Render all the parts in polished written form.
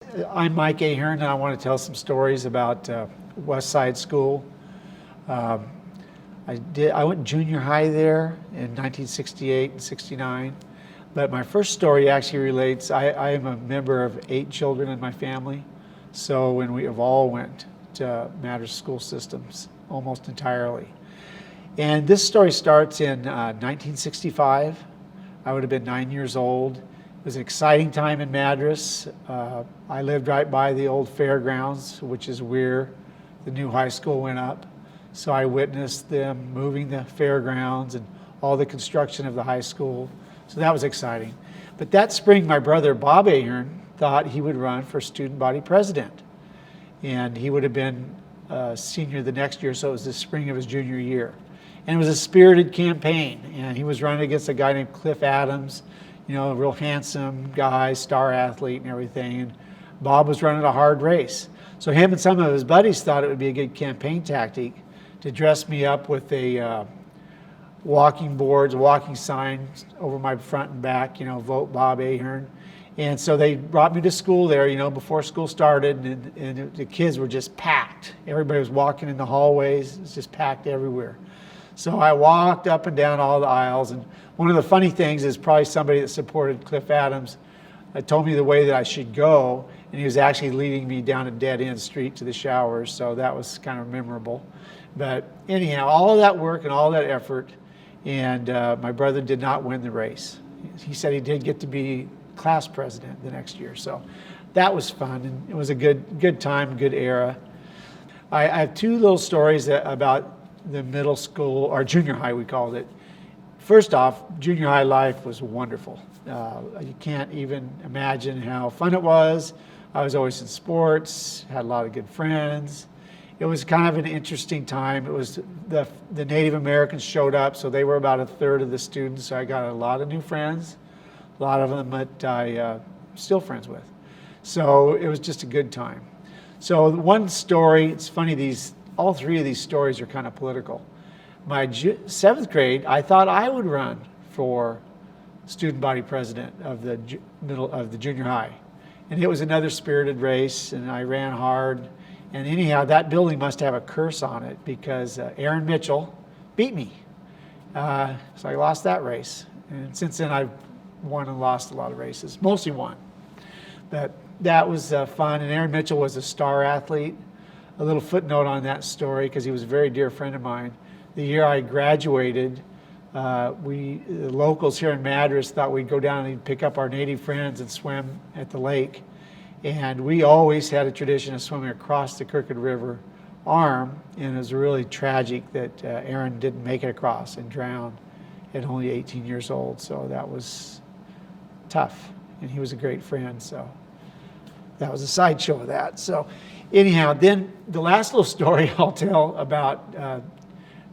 I'm Mike Ahern, and I want to tell some stories about West Side School. Um, I went junior high there in 1968 and 69, but my first story actually relates. I am a member of 8 children in my family, so when we have all went to Madras school systems almost entirely. And this story starts in 1965. I would have been 9 years old. It was an exciting time in Madras. I lived right by the old fairgrounds, which is where the new high school went up. So I witnessed them moving the fairgrounds and all the construction of the high school. So that was exciting. But that spring, my brother Bob Ahern thought he would run for student body president. And he would have been a senior the next year, so it was the spring of his junior year. And it was a spirited campaign. And he was running against a guy named Cliff Adams, you know, a real handsome guy, star athlete and everything. And Bob was running a hard race. So him and some of his buddies thought it would be a good campaign tactic to dress me up with a walking boards, walking signs over my front and back, you know, vote Bob Ahern. And so they brought me to school there, you know, before school started, and the kids were just packed. Everybody was walking in the hallways. It was just packed everywhere. So I walked up and down all the aisles, and one of the funny things is probably somebody that supported Cliff Adams told me the way that I should go, and he was actually leading me down a dead-end street to the showers, so that was kind of memorable. But anyhow, all of that work and all that effort, and my brother did not win the race. He said he did get to be class president the next year, so that was fun, and it was a good time, good era. I have 2 little stories about the middle school, or junior high we called it. First off, junior high life was wonderful. You can't even imagine how fun it was. I was always in sports, had a lot of good friends. It was kind of an interesting time. It was the Native Americans showed up, so they were about 1/3 of the students. So I got a lot of new friends, a lot of them that I still friends with. So it was just a good time. So one story, it's funny, all 3 of these stories are kind of political. My 7th grade, I thought I would run for student body president of the junior high. And it was another spirited race, and I ran hard. And anyhow, that building must have a curse on it because Aaron Mitchell beat me. So I lost that race. And since then, I've won and lost a lot of races, mostly won. But that was fun, and Aaron Mitchell was a star athlete. A little footnote on that story, because he was a very dear friend of mine. The year I graduated, the locals here in Madras thought we'd go down and pick up our native friends and swim at the lake. And we always had a tradition of swimming across the Crooked River arm, and it was really tragic that Aaron didn't make it across and drowned at only 18 years old. So that was tough, and he was a great friend, so that was a sideshow of that. So anyhow, then the last little story I'll tell about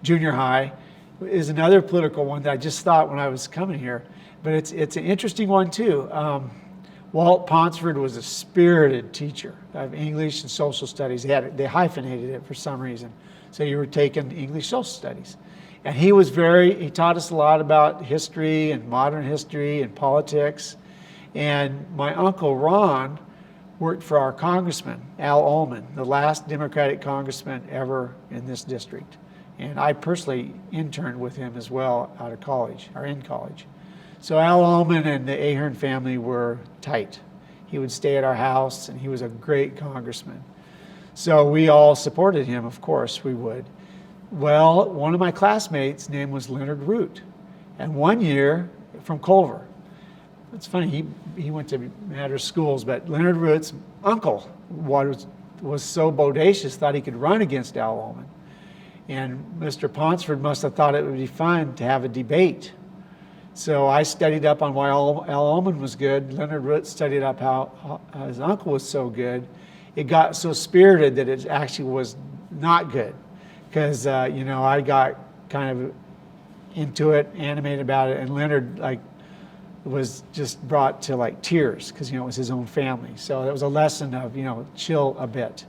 junior high is another political one that I just thought when I was coming here, but it's an interesting one too. Walt Ponsford was a spirited teacher of English and social studies. They hyphenated it for some reason. So you were taking English social studies. And he taught us a lot about history and modern history and politics. And my uncle Ron worked for our congressman, Al Ullman, the last Democratic congressman ever in this district. And I personally interned with him as well out of college, or in college. So Al Ullman and the Ahern family were tight. He would stay at our house, and he was a great congressman. So we all supported him, of course we would. Well, one of my classmates' name was Leonard Root. And one year, from Culver. It's funny, he went to Madras schools, but Leonard Root's uncle was so bodacious, thought he could run against Al Ullman. And Mr. Ponsford must have thought it would be fun to have a debate. So I studied up on why Al Ullman was good. Leonard Root studied up how his uncle was so good. It got so spirited that it actually was not good. Because, I got kind of into it, animated about it, and Leonard, was just brought to tears because it was his own family. So that was a lesson of chill a bit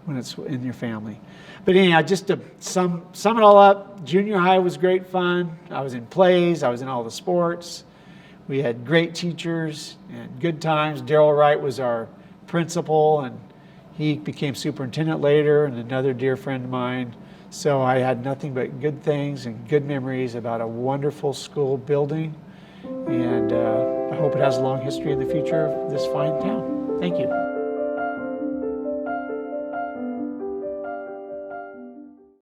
when it's in your family. But anyhow, just to sum it all up, junior high was great fun. I was in plays, I was in all the sports. We had great teachers and good times. Darrell Wright was our principal, and he became superintendent later, and another dear friend of mine. So I had nothing but good things and good memories about a wonderful school building, and I hope it has a long history in the future of this fine town. Thank you.